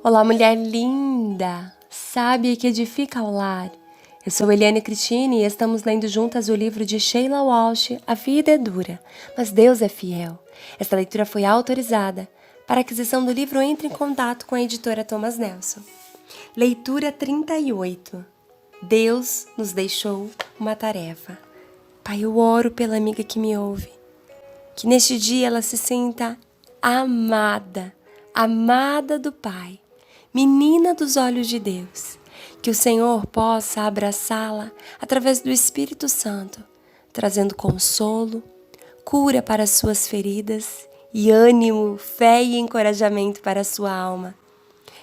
Olá, mulher linda, sábia que edifica ao lar. Eu sou Eliane Cristine e estamos lendo juntas o livro de Sheila Walsh, A Vida é Dura, mas Deus é Fiel. Esta leitura foi autorizada. Para a aquisição do livro, entre em contato com a editora Thomas Nelson. Leitura 38. Deus nos deixou uma tarefa. Pai, eu oro pela amiga que me ouve. Que neste dia ela se sinta amada, amada do Pai, menina dos olhos de Deus. Que o Senhor possa abraçá-la através do Espírito Santo, trazendo consolo, cura para suas feridas e ânimo, fé e encorajamento para a sua alma.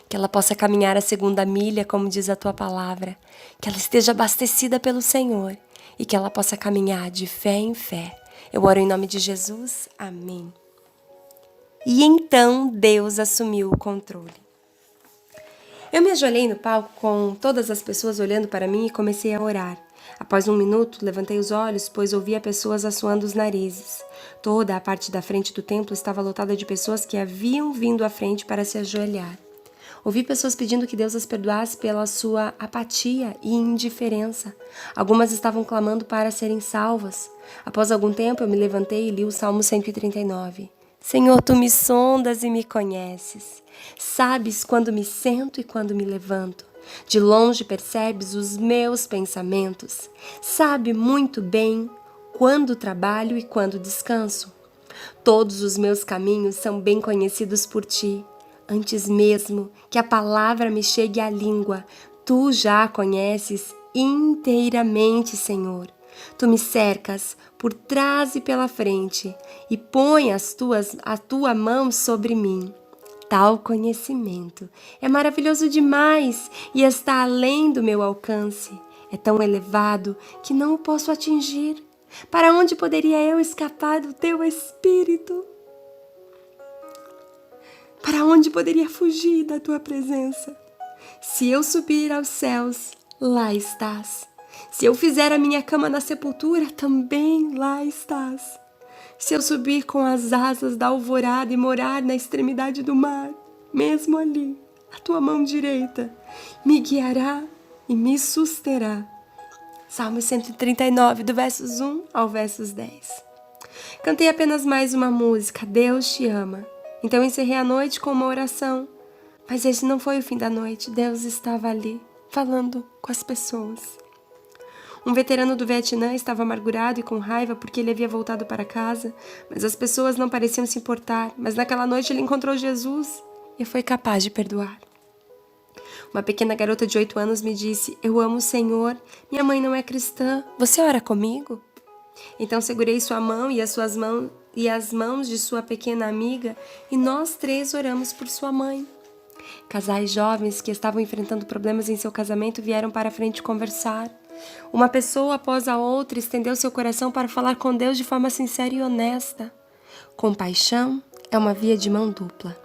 Que ela possa caminhar a segunda milha, como diz a tua palavra. Que ela esteja abastecida pelo Senhor e que ela possa caminhar de fé em fé. Eu oro em nome de Jesus. Amém. E então Deus assumiu o controle. Eu me ajoelhei no palco com todas as pessoas olhando para mim e comecei a orar. Após 1 minuto, levantei os olhos, pois ouvia pessoas assoando os narizes. Toda a parte da frente do templo estava lotada de pessoas que haviam vindo à frente para se ajoelhar. Ouvi pessoas pedindo que Deus as perdoasse pela sua apatia e indiferença. Algumas estavam clamando para serem salvas. Após algum tempo, eu me levantei e li o Salmo 139. Senhor, tu me sondas e me conheces. Sabes quando me sento e quando me levanto. De longe percebes os meus pensamentos. Sabe muito bem quando trabalho e quando descanso. Todos os meus caminhos são bem conhecidos por ti. Antes mesmo que a palavra me chegue à língua, tu já a conheces inteiramente, Senhor. Tu me cercas por trás e pela frente e põe a tua mão sobre mim. Tal conhecimento é maravilhoso demais e está além do meu alcance. É tão elevado que não o posso atingir. Para onde poderia eu escapar do teu espírito? Para onde poderia fugir da tua presença? Se eu subir aos céus, lá estás. Se eu fizer a minha cama na sepultura, também lá estás. Se eu subir com as asas da alvorada e morar na extremidade do mar, mesmo ali, a tua mão direita me guiará e me susterá. Salmo 139, do versos 1 ao versos 10. Cantei apenas mais uma música, Deus te ama. Então encerrei a noite com uma oração. Mas esse não foi o fim da noite. Deus estava ali, falando com as pessoas. Um veterano do Vietnã estava amargurado e com raiva porque ele havia voltado para casa, mas as pessoas não pareciam se importar. Mas naquela noite ele encontrou Jesus e foi capaz de perdoar. Uma pequena garota de 8 anos me disse, eu amo o Senhor, minha mãe não é cristã, você ora comigo? Então segurei sua mão e as mãos de sua pequena amiga e nós 3 oramos por sua mãe. Casais jovens que estavam enfrentando problemas em seu casamento vieram para a frente conversar. Uma pessoa após a outra estendeu seu coração para falar com Deus de forma sincera e honesta. Compaixão é uma via de mão dupla.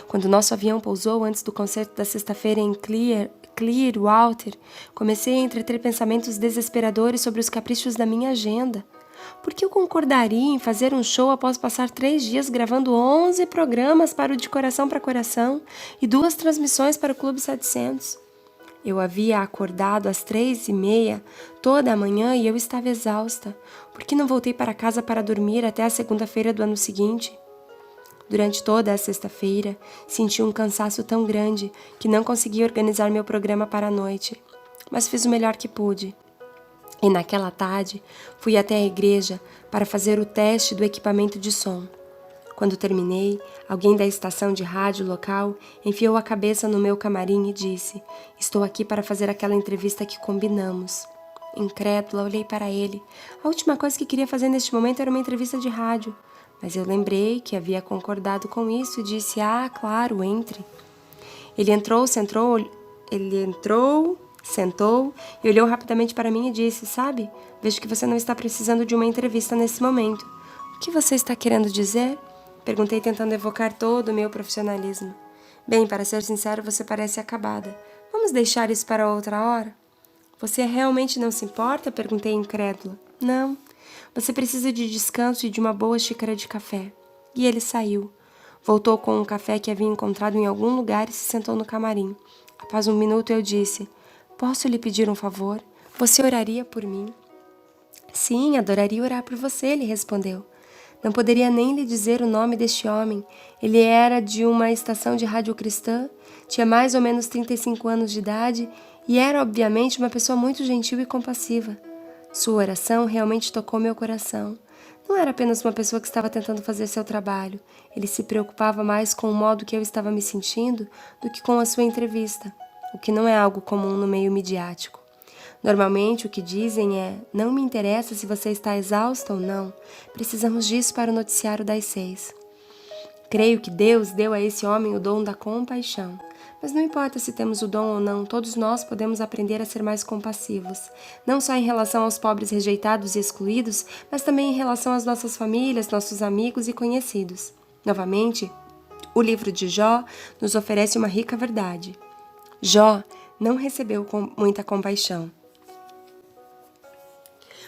Quando nosso avião pousou antes do concerto da sexta-feira em Clearwater, comecei a entreter pensamentos desesperadores sobre os caprichos da minha agenda. Por que eu concordaria em fazer um show após passar 3 dias gravando 11 programas para o De Coração para Coração e 2 transmissões para o Clube 700? Eu havia acordado às 3h30 toda a manhã e eu estava exausta. Por que não voltei para casa para dormir até a segunda-feira do ano seguinte? Durante toda a sexta-feira, senti um cansaço tão grande que não consegui organizar meu programa para a noite. Mas fiz o melhor que pude. E naquela tarde, fui até a igreja para fazer o teste do equipamento de som. Quando terminei, alguém da estação de rádio local enfiou a cabeça no meu camarim e disse, estou aqui para fazer aquela entrevista que combinamos. Incrédula, olhei para ele. A última coisa que queria fazer neste momento era uma entrevista de rádio. Mas eu lembrei que havia concordado com isso e disse, claro, entre. Ele entrou, sentou e olhou rapidamente para mim e disse, sabe, vejo que você não está precisando de uma entrevista nesse momento. O que você está querendo dizer? Perguntei tentando evocar todo o meu profissionalismo. Bem, para ser sincero, você parece acabada. Vamos deixar isso para outra hora? Você realmente não se importa? Perguntei incrédula. Não. Você precisa de descanso e de uma boa xícara de café. E ele saiu. Voltou com um café que havia encontrado em algum lugar e se sentou no camarim. Após um minuto eu disse: posso lhe pedir um favor? Você oraria por mim? Sim, adoraria orar por você, ele respondeu. Não poderia nem lhe dizer o nome deste homem. Ele era de uma estação de rádio cristã, tinha mais ou menos 35 anos de idade e era, obviamente, uma pessoa muito gentil e compassiva. Sua oração realmente tocou meu coração. Não era apenas uma pessoa que estava tentando fazer seu trabalho. Ele se preocupava mais com o modo que eu estava me sentindo do que com a sua entrevista, o que não é algo comum no meio midiático. Normalmente o que dizem é: não me interessa se você está exausta ou não, precisamos disso para o noticiário das 6. Creio que Deus deu a esse homem o dom da compaixão. Mas não importa se temos o dom ou não, todos nós podemos aprender a ser mais compassivos, não só em relação aos pobres rejeitados e excluídos, mas também em relação às nossas famílias, nossos amigos e conhecidos. Novamente, o livro de Jó nos oferece uma rica verdade. Jó não recebeu muita compaixão.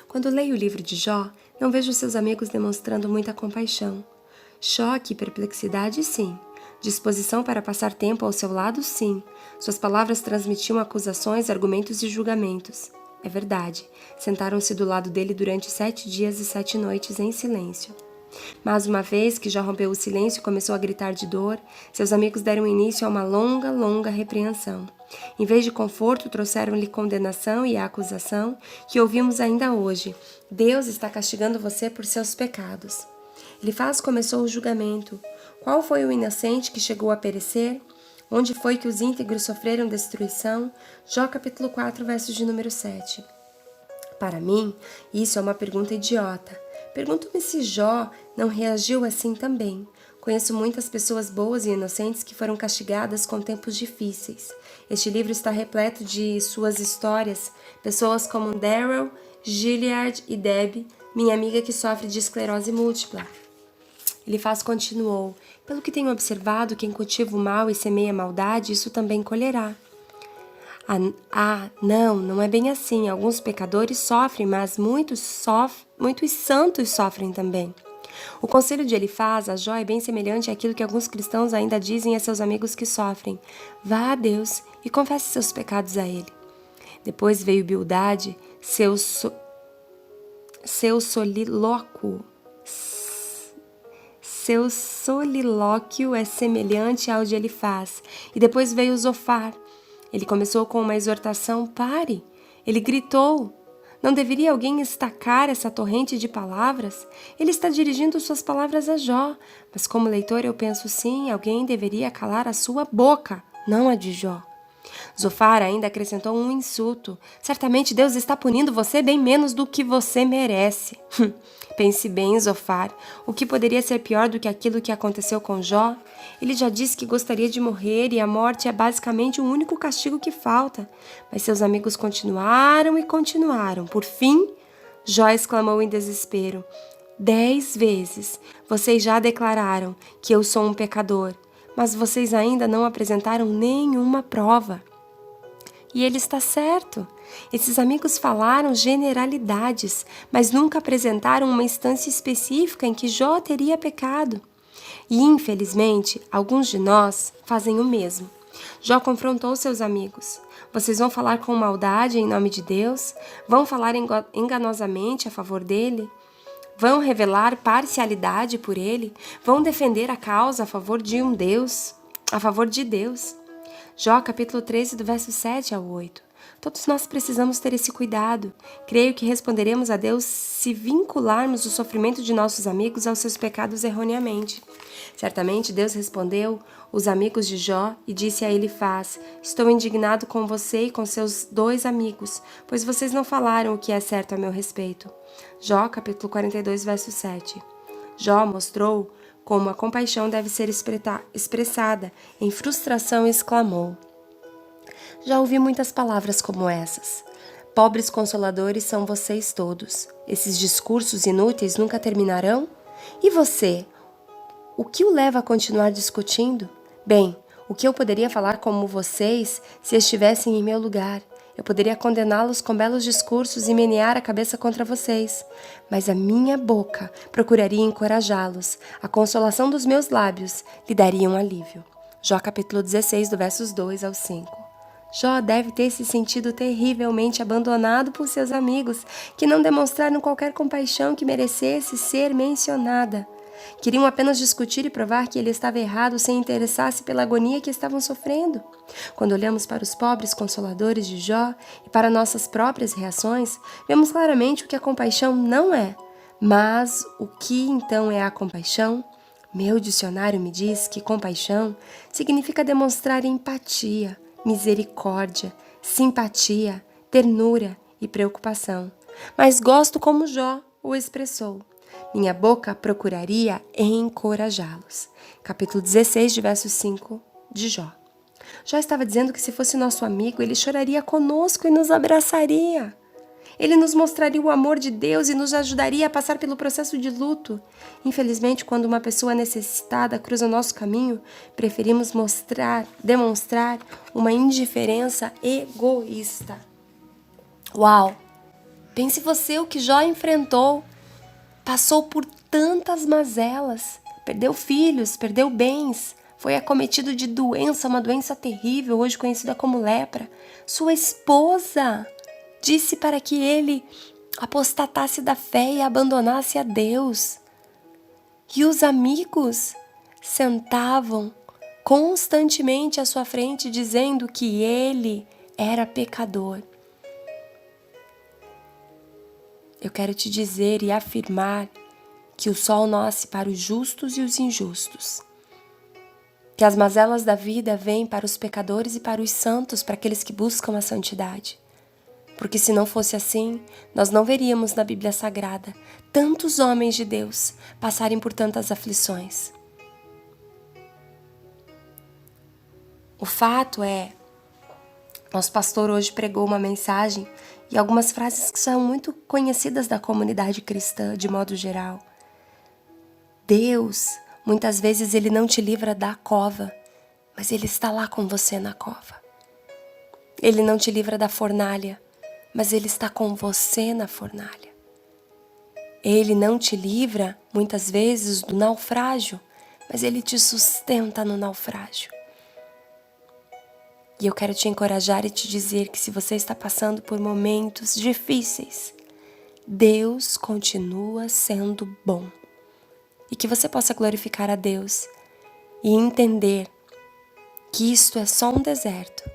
Quando leio o livro de Jó, não vejo seus amigos demonstrando muita compaixão. Choque e perplexidade, sim. Disposição para passar tempo ao seu lado, sim. Suas palavras transmitiam acusações, argumentos e julgamentos. É verdade, sentaram-se do lado dele durante 7 dias e 7 noites em silêncio. Mas uma vez que já rompeu o silêncio e começou a gritar de dor, seus amigos deram início a uma longa repreensão. Em vez de conforto, trouxeram-lhe condenação e a acusação que ouvimos ainda hoje. Deus está castigando você por seus pecados. Elifaz começou o julgamento. Qual foi o inocente que chegou a perecer? Onde foi que os íntegros sofreram destruição? Jó capítulo 4, versos de número 7. Para mim, isso é uma pergunta idiota. Pergunto-me se Jó não reagiu assim também. Conheço muitas pessoas boas e inocentes que foram castigadas com tempos difíceis. Este livro está repleto de suas histórias, pessoas como Daryl, Gilliard e Debbie, minha amiga que sofre de esclerose múltipla. Elifaz continuou: pelo que tenho observado, quem cultiva o mal e semeia a maldade, isso também colherá. Não é bem assim. Alguns pecadores sofrem, mas muitos santos sofrem também. O conselho de Elifaz a Jó é bem semelhante àquilo que alguns cristãos ainda dizem a seus amigos que sofrem. Vá a Deus e confesse seus pecados a Ele. Depois veio Bildade, seu solilóquio. Seu solilóquio é semelhante ao de Elifaz. E depois veio Zofar. Ele começou com uma exortação: pare. Ele gritou: não deveria alguém estacar essa torrente de palavras? Ele está dirigindo suas palavras a Jó. Mas como leitor eu penso: sim, alguém deveria calar a sua boca, não a de Jó. Zofar ainda acrescentou um insulto: certamente Deus está punindo você bem menos do que você merece. Pense bem, Zofar, o que poderia ser pior do que aquilo que aconteceu com Jó? Ele já disse que gostaria de morrer e a morte é basicamente o único castigo que falta. Mas seus amigos continuaram e continuaram. Por fim, Jó exclamou em desespero: 10 vezes vocês já declararam que eu sou um pecador, mas vocês ainda não apresentaram nenhuma prova. E ele está certo. Esses amigos falaram generalidades, mas nunca apresentaram uma instância específica em que Jó teria pecado. E, infelizmente, alguns de nós fazem o mesmo. Jó confrontou seus amigos. Vocês vão falar com maldade em nome de Deus? Vão falar enganosamente a favor dele? Vão revelar parcialidade por ele? Vão defender a causa a favor de Deus? Jó capítulo 13, do verso 7 ao 8. Todos nós precisamos ter esse cuidado. Creio que responderemos a Deus se vincularmos o sofrimento de nossos amigos aos seus pecados erroneamente. Certamente Deus respondeu os amigos de Jó e disse a Elifaz: estou indignado com você e com seus 2 amigos, pois vocês não falaram o que é certo a meu respeito. Jó capítulo 42, verso 7. Jó mostrou como a compaixão deve ser expressada. Em frustração exclamou: já ouvi muitas palavras como essas. Pobres consoladores são vocês todos. Esses discursos inúteis nunca terminarão? E você? O que o leva a continuar discutindo? Bem, o que eu poderia falar como vocês se estivessem em meu lugar? Eu poderia condená-los com belos discursos e menear a cabeça contra vocês, mas a minha boca procuraria encorajá-los. A consolação dos meus lábios lhe daria um alívio. Jó capítulo 16, do versos 2 ao 5. Jó deve ter se sentido terrivelmente abandonado por seus amigos, que não demonstraram qualquer compaixão que merecesse ser mencionada. Queriam apenas discutir e provar que ele estava errado sem interessar-se pela agonia que estavam sofrendo. Quando olhamos para os pobres consoladores de Jó e para nossas próprias reações, vemos claramente o que a compaixão não é. Mas o que então é a compaixão? Meu dicionário me diz que compaixão significa demonstrar empatia, misericórdia, simpatia, ternura e preocupação. Mas gosto como Jó o expressou. Minha boca procuraria encorajá-los. Capítulo 16, de verso 5 de Jó. Jó estava dizendo que se fosse nosso amigo, ele choraria conosco e nos abraçaria. Ele nos mostraria o amor de Deus e nos ajudaria a passar pelo processo de luto. Infelizmente, quando uma pessoa necessitada cruza nosso caminho, preferimos demonstrar uma indiferença egoísta. Uau! Pense você o que Jó enfrentou. Passou por tantas mazelas, perdeu filhos, perdeu bens, foi acometido de doença, uma doença terrível, hoje conhecida como lepra. Sua esposa disse para que ele apostatasse da fé e abandonasse a Deus. E os amigos sentavam constantemente à sua frente dizendo que ele era pecador. Eu quero te dizer e afirmar que o sol nasce para os justos e os injustos. Que as mazelas da vida vêm para os pecadores e para os santos, para aqueles que buscam a santidade. Porque se não fosse assim, nós não veríamos na Bíblia Sagrada tantos homens de Deus passarem por tantas aflições. O fato é, nosso pastor hoje pregou uma mensagem e algumas frases que são muito conhecidas da comunidade cristã, de modo geral. Deus, muitas vezes, Ele não te livra da cova, mas Ele está lá com você na cova. Ele não te livra da fornalha, mas Ele está com você na fornalha. Ele não te livra, muitas vezes, do naufrágio, mas Ele te sustenta no naufrágio. E eu quero te encorajar e te dizer que se você está passando por momentos difíceis, Deus continua sendo bom. E que você possa glorificar a Deus e entender que isto é só um deserto.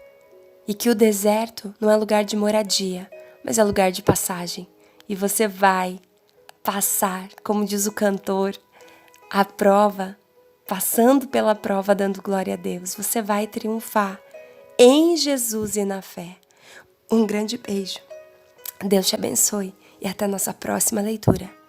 E que o deserto não é lugar de moradia, mas é lugar de passagem. E você vai passar, como diz o cantor, a prova, passando pela prova, dando glória a Deus. Você vai triunfar em Jesus e na fé. Um grande beijo. Deus te abençoe e até a nossa próxima leitura.